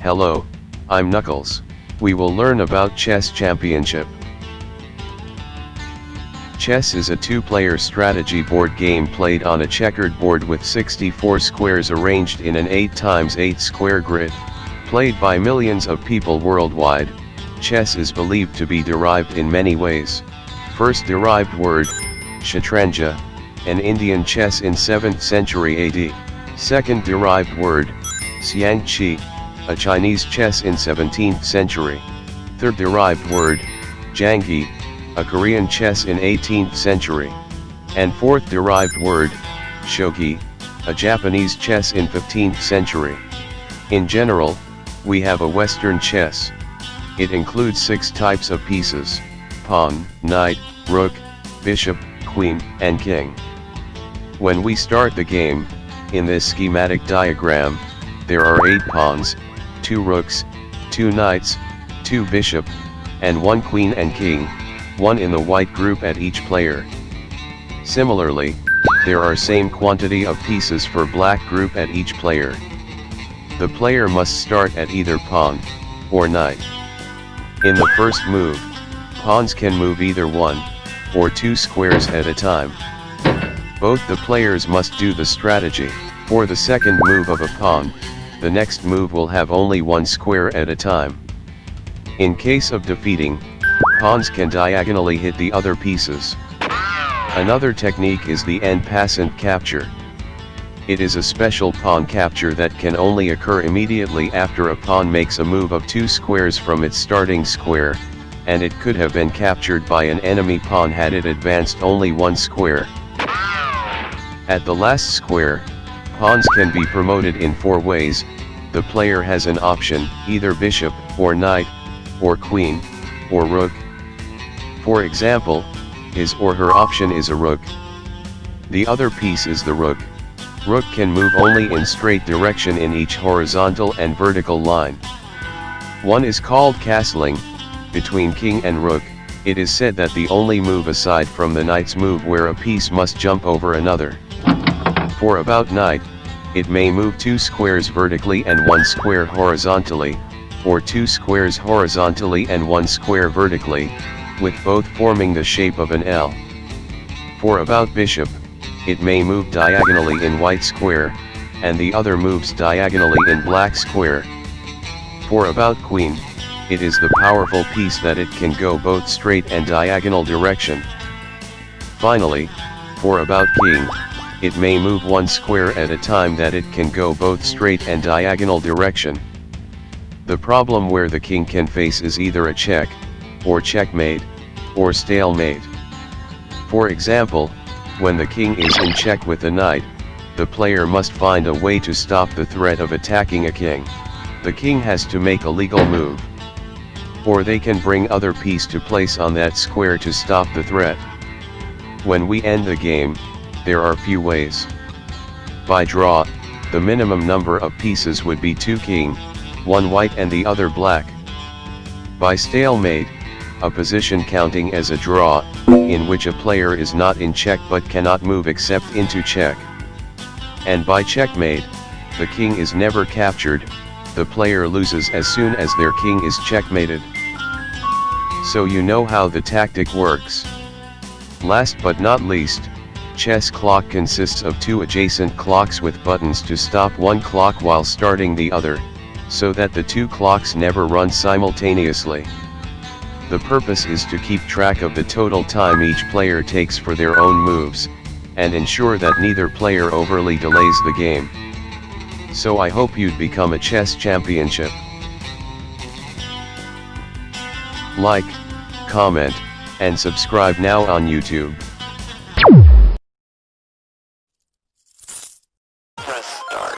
Hello, I'm Knuckles. We will learn about Chess Championship. Chess is a two-player strategy board game played on a checkered board with 64 squares arranged in an 8x8 square grid. Played by millions of people worldwide, chess is believed to be derived in many ways. First derived word, Shatranja, an Indian chess in 7th century AD. Second derived word, Xiangqi, a Chinese chess in 17th century. Third derived word, Janggi, a Korean chess in 18th century. And fourth derived word, Shogi, a Japanese chess in 15th century. In general, we have a Western chess. It includes 6 types of pieces: pawn, knight, rook, bishop, queen, and king. When we start the game, in this schematic diagram, there are 8 pawns, 2 rooks, 2 knights, 2 bishop, and 1 queen and king, 1 in the white group at each player. Similarly, there are same quantity of pieces for black group at each player. The player must start at either pawn or knight. In the first move, pawns can move either 1 or 2 squares at a time. Both the players must do the strategy. For the second move of a pawn, the next move will have only 1 square at a time. In case of defeating, pawns can diagonally hit the other pieces. Another technique is the en passant capture. It is a special pawn capture that can only occur immediately after a pawn makes a move of 2 squares from its starting square, and it could have been captured by an enemy pawn had it advanced only 1 square. At the last square, pawns can be promoted in 4 ways. The player has an option, either bishop, or knight, or queen, or rook. For example, his or her option is a rook. The other piece is the rook. Rook can move only in straight direction in each horizontal and vertical line. One is called castling, between king and rook. It is said that the only move aside from the knight's move where a piece must jump over another. For about knight, it may move 2 squares vertically and 1 square horizontally, or 2 squares horizontally and 1 square vertically, with both forming the shape of an L. For about bishop, it may move diagonally in white square, and the other moves diagonally in black square. For about queen, it is the powerful piece that it can go both straight and diagonal direction. Finally, for about king, it may move 1 square at a time that it can go both straight and diagonal direction. The problem where the king can face is either a check, or checkmate, or stalemate. For example, when the king is in check with the knight, the player must find a way to stop the threat of attacking a king. The king has to make a legal move. Or they can bring other piece to place on that square to stop the threat. When we end the game, there are few ways. By draw, the minimum number of pieces would be 2 king, 1 white and the other black. By stalemate, a position counting as a draw, in which a player is not in check but cannot move except into check. And by checkmate, the king is never captured, the player loses as soon as their king is checkmated. So you know how the tactic works. Last but not least, chess clock consists of 2 adjacent clocks with buttons to stop one clock while starting the other, so that the 2 clocks never run simultaneously. The purpose is to keep track of the total time each player takes for their own moves, and ensure that neither player overly delays the game. So I hope you'd become a chess championship. Like, comment, and subscribe now on YouTube.